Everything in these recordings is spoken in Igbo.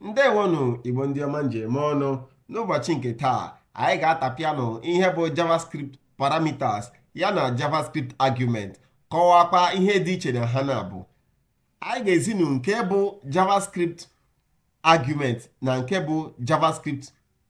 Ndewonu Igbo ndị ọma njem ọnụ. N'ụbọchị nke taa anyị ga-atapịanụ ihe bụ JavaScript parameters ya na JavaScript argument, kọwakwa ihe dị iche na ha na-abụ. Anyị ga-ezinu nke bụ JavaScript argument na nke bụ JavaScript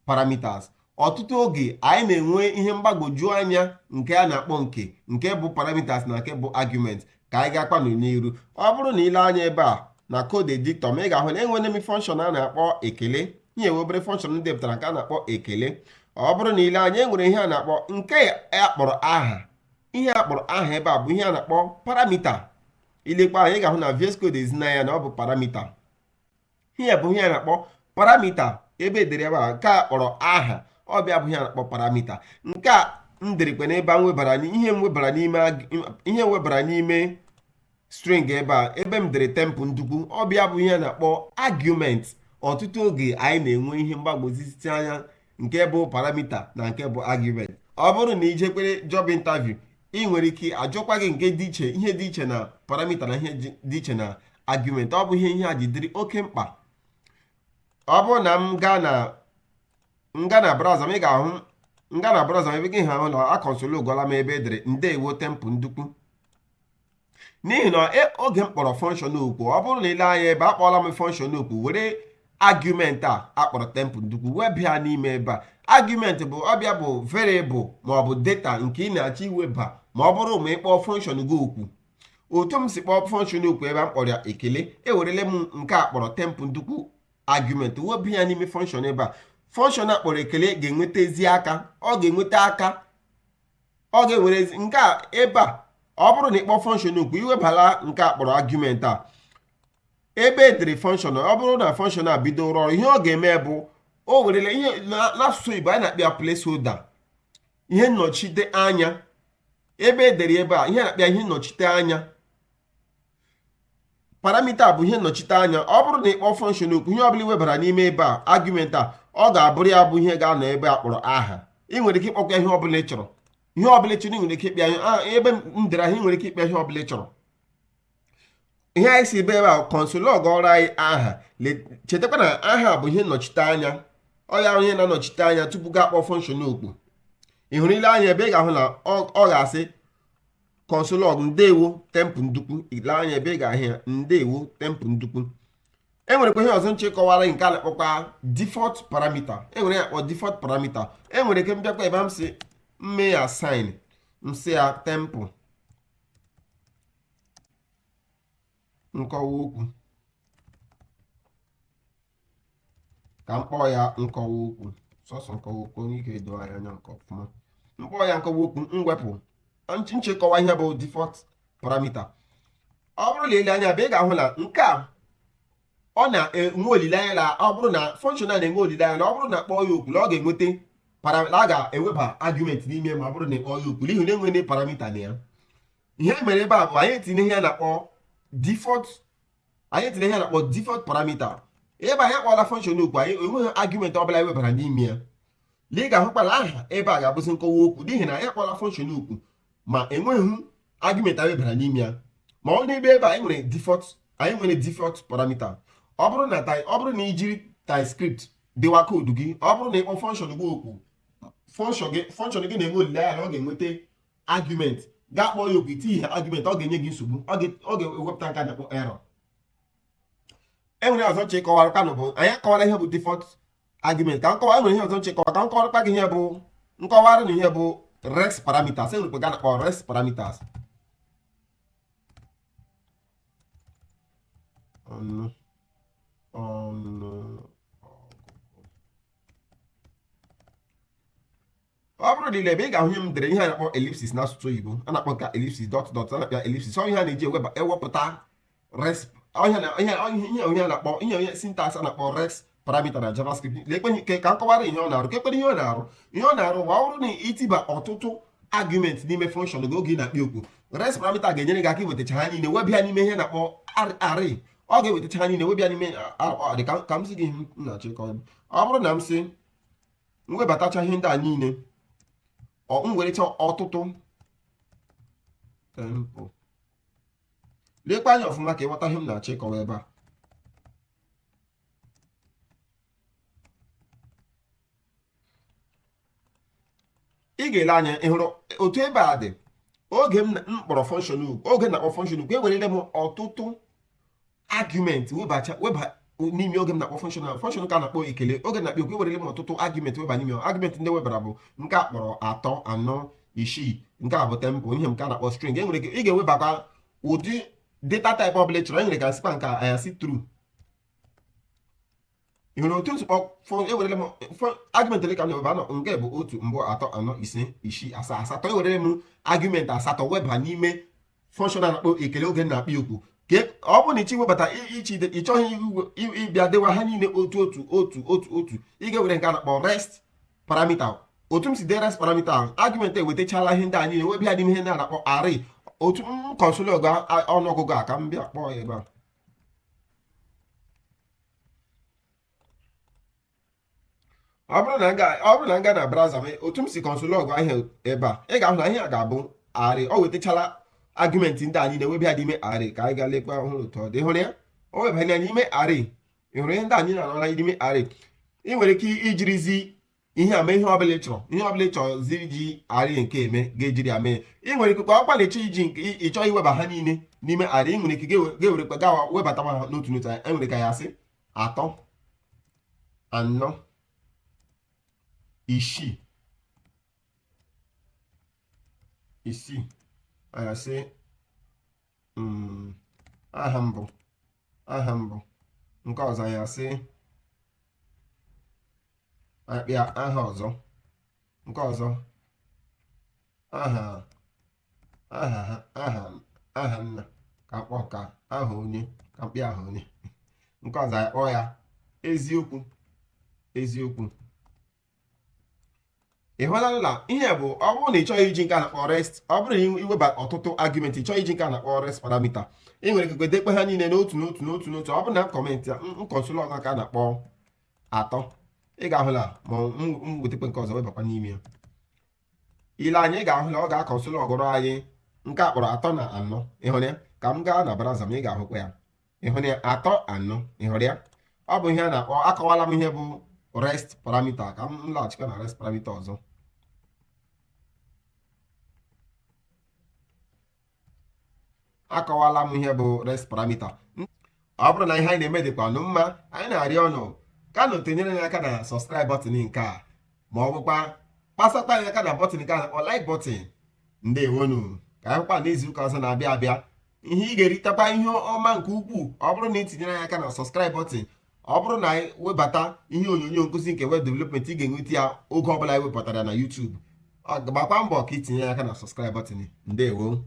parameters. Ọtụtụ oge anyị na-enwe ihe mgbagwoju anya nke a na-akpọ nke bụ parameters na nke bụ argument, ka anyị ga-akpanụ n'iru. Ọ bụrụ na ile anya ebe a na code editor, ma ị ga-ahụ na enwere m function a na-akpọ ekele. Ihe obere function ndị depụtara nke a na-akpọ ekele. Ọ bụrụ na ile anya enwere ihe a na-akpọ nke akpọrọ aha. Ihe akpọrọ aha ebe a bụ ihe a na-akpọ parameter. Ilekwa anya ị ga-ahụ na VS Code ezina ya na ọ bụ parameter. Ihe bụ ihe a na-akpọ parameter. Ebe edere ebe a nke a kpọrọ aha, ọ bịa bụ ihe a na-akpọ parameter. Nke a m derekwa n'ebe a ihe nwebara n'ime string ebe a, ebe m dere tempo ndukwu, ọ bịa bụ ihe a na-akpọ argument. Ọtụtụ oge anyị na-enwe ihe mgbagwoju anya nke bụ parameter na nke bụ argument. Ọ bụrụ na ijekwere job interview, ị nwere ike ajụkwa gị nke dị iche, ihe dị iche na parameter na ihe dị iche na argument. Ọ bụ ihe a ji dịrị oke mkpa. Ọ bụrụ na m gaa na browser, ị ga-ahụ nga na browser ebe gị hụ na akọnsolu gwala m ebe edere ndewo tempo ndukwu. N'ihi na oge m kpọrọ function okwu, ọ bụrụ na ile anya ebe akpọọla m function okwu, were argument a akpọrọ tempo ndukwu wee bịa n'ime ebe a. Argument bụ ọbịa bụ variable maọbụ data nke ị na-achọ iweba ma ọ bụrụ ma ị kpọọ function gị okwu. Otu m si kpọọ function okwu ebe a kpọrọ ya ekele, ewerele m nke a kpọrọ tempo ndukwu argument webu ya n'ime function ebe a. Function a kpọrọ ekele ga-enwetezi aka, ọ ga-ewerezi nke a ebe a. Ọ bụrụ na ịkpọ function okwu iwebala nke a kpọrọ argument a ebe edere function, ọ bụrụ na function a bido rụọ ọrụ, ihe ọ ga-eme bụ o werele ihe n'asụsụ Igbo anyị na-akpọ ya placeholder, ihe nnọchite anya. Ebe edere ebe a ihe na-akpọ ya ihe nnọchite anya. Parameter bụ ihe nnọchite anya. Ọ bụrụ na ịkpọ function okwu, ihe ọbụla iwebara n'ime ebe a argument a, ọ ga-abụrụ ya bụ ihe ga-anọ ebe a kpọrọ aha. Ị nwere ike ịkpọkwa ihe ọbụla ị chọrọ. Ihe ọbụla ị chọrọ ị nwere ike ịkpịa ebe m dere ahụ, ị nwere ike ịkpịa ihe ọbụla ị chọrọ. Ihe anyị si ebe a konsolu ọgọrọ anyị aha. Chetakwa na aha bụ ihe nnọchite anya. Ọ ya onye na-anọchite anya tupu ga akpọ function okwu. Ị hụrụ ile anya ebe ị ga-ahụ na ọ ga-asị konsolu ọgụ ndewo tempo ndukwu. Ile anya ebe ị ga-ahụ ya ndewo tempo ndukwu. Enwerekwa ihe ọzọ nche kọwara nke a na-akpọkwa default parameter. Enwere ya kpọ default parameter. Enwere ike mbịakwa ebe m si mme ya assign, msị ya tempo nkọwa okwu, ka mkpọ ya nkọwa okwu, sọsọ nkọwa okwu, onye ike edo anya nke ọfụma. Mkpọ ya nkọwa okwu, mwepụ nchekọwa ihe bụ default parameter. Ọ bụrụ na ile anya ebe ị ga-ahụ na nke a ọ na-enwe olileanya na ọ bụrụ na function a na-enwe olileanya na ọ bụrụ na kpọọ ya okwu na ọ ga-enweta a ga-eweba argument n'ime ma ọ bụrụ na ịkpọ ya okwu, n'ihi na enwere parameter na ya. Ihe mere ebe a bụ anyị etinye ihe a na-akpọ default parameter. Ebe anyị akpọla function okwu, anyị enweghị argument ọbụla ewebara n'ime ya. Ị ga-ahụkwa na aha ebe a ga-abụzi nkọwa okwu, n'ihi na anyị akpọla function okwu ma enweghị argument ewebara n'ime ya. Ma ọ n'ebe ebe anyị nwere default parameter. Ọ bụrụ na ijiri TypeScript dewa koodu gị, ọ bụrụ na ịkpọ function gị okwu, function gị na-enwe olileanya na ọ ga-enweta argument, ga-akpọ ya okwu itinye ihe argument, ọ ga-enye gị nsogbu, ọ ga-ewepụta nke a na-akpọ error. Enwere ọzọ nche kọwara kanụ bụ anyị akọwara ihe bụ default argument. Ka nkọwa enwere ihe ọzọ nche kọwara ka nkọwarịkwa gị ihe bụ nkọwara na ihe bụ res parameters. Enwere ga na-akpọ res parameters. Ọ bụrụ na ile ebe ị ga-ahụ ihe m dere ihe a na-akpọ ellipsis n'asụsụ Igbo, a na-akpọ nke ellipsis dot dot, a na-akpọ ellipsis. Ọ ihe a na-eji ewepụta res ihe a na-akpọ ihe syntax a na-akpọ res parameter na JavaScript. Lekwe ka nkọwara ihe ọ na-arụ. Kekpere ihe ọ na-arụ. Ihe ọ na-arụ ma ọ bụrụ na itiba ọtụtụ argument n'ime function gị oge ị na-akpị okwu, res parameter ga-enyere gị aka iwetacha ha niile webịa n'ime ihe na-akpọ array. Ọ ga-ewetacha ha niile webịa n'ime ka m sị gị m na-achọ ịkọ. Ọ bụrụ na m sị m webatacha ihe ndị a niile, m werecha ọtụtụ tempo. Lekwa anya ọfụma ka ịghọta ihe m na-achọ ịkọwa ebe a. ị ga-ele anya ịhụrụ otu ebe a dị. Oge m kpọrọ function oge na-akpọ function ukwu ewerele m ọtụtụ argument weba n'ime oge m na-akpọ function ka na-akpọ ekele. Oge na-akpọ okwu ewerele m ọtụtụ argument weba n'ime argument ndị webara bụ nke a kpọrọ 3, 4, 6, nke a bụ tempo, ihe m ka na-akpọ string. Enwere ike ị ga-ewebakwa ụdị data type ọbụla ị chọrọ. Enwere ka sịkwa nke ayasị true. ị hụrụ otu nsụkpọ ewerele m argument ole ka m na-eweba nọ nke bụ 1, 2, 3, 4, 5, 6, 7, 8, asatọ. Ewerele m argument asatọ weba n'ime function a na-akpọ ekele oge na-akpọ okwu. Ka ọ bụrụ na ịchọ iwebata ị chọghị ịbịa dewa ha niile otu, ị ga-ewere nke a na-akpọ rest parameter. Otu m si dee rest parameter ahụ, argument ewetachala ihe ndị a niile webịa n'ime ihe ndị a na-akpọ array. Otu m kọnsol ọnụọgụgụ a ka m bịa kpọọ ya ebe a. Ọ bụrụ na m gaa na browser m, otu m si kọnsol ọgụ ahụ ebe a, ị ga-ahụ na ihe a ga-abụ array. O wetachala argument ndị a niile webịa n'ime array. Ka anyị gaa lekwa ọhụrụ ụtọ dị. Hụrụ ya, o webịa n'ime array. ị hụrụ ihe ndị a niile na-anọla n'ime array. Ị nwere ike ijirizi ihe a mee ihe ọbụla ị chọrọ. Ihe ọbụla ị chọrọzi iji array nke eme ga-ejiri ya mee. Ị nwere ike kwa ọkwa na-eche iji nke ịchọ iweba ha niile n'ime array. Ị nwere ike ga-ewerekwa gawa webata ha n'otu n'otu. Enwere ka ya sị 3, 4, 6, 6. Ayasị aha mbụ nke ọzọ ayasị akpịa aha ọzọ, nke ọzọ aha nna ka akpọ ka aha onye ka mkpịa aha onye. Nke ọzọ akpọ ya eziokwu. ị hụla na ihe bụ ọ bụrụ na ị chọghị iji nke a na-akpọ rest. Ọ bụrụ na iweba ọtụtụ argument ị chọghị iji nke a na-akpọ rest parameter, ị nwere ike dekpe ha niile n'otu. Ọ bụrụ na kọmentị ya nkọnsol ọzọ ka a na-akpọ 3, ị ga-ahụla ma m wetekwe nke ọzọ webakwa n'ime ya. Ile anya ị ga-ahụla ọ ga-akọnsol ọgụrụ anyị nke a kpọrọ 3 na 4. ị hụrụ ya? Ka m gaa na browser m, ị ga-ahụkwa ya. ị hụrụ ya 3, 4. ị hụrụ ya? Ọ bụ ihe a na-akpọ, akọwala m ihe bụ rest parameter. Ka m laghachikwa na rest parameter ọzọ. Akọwala m ihe bụ rest parameter. Ọ bụrụ na ihe anyị na-eme dịkwa nụ mma, anyị na-arịọ ọnụ ka na otenyere anyị aka na subscribe button nke a, ma ọ bụkwa kpasata anyị aka na button nke a na-akpọ like button. Ndewonu. Ka anyị hụkwa n'izu ụka ọzọ na-abịa abịa ihe ị ga-eritekwa ihe ọma nke ukwuu. Ọ bụrụ na ị tinyere anyị aka na subscribe button, ọ bụrụ na anyị webata ihe onyonyo nkụzi nke web development, ị ga-enweta ya oge ọbụla anyị wepụtara na YouTube. Gbakwa mbọ ka itinye aka na subscribe button. Ndewo.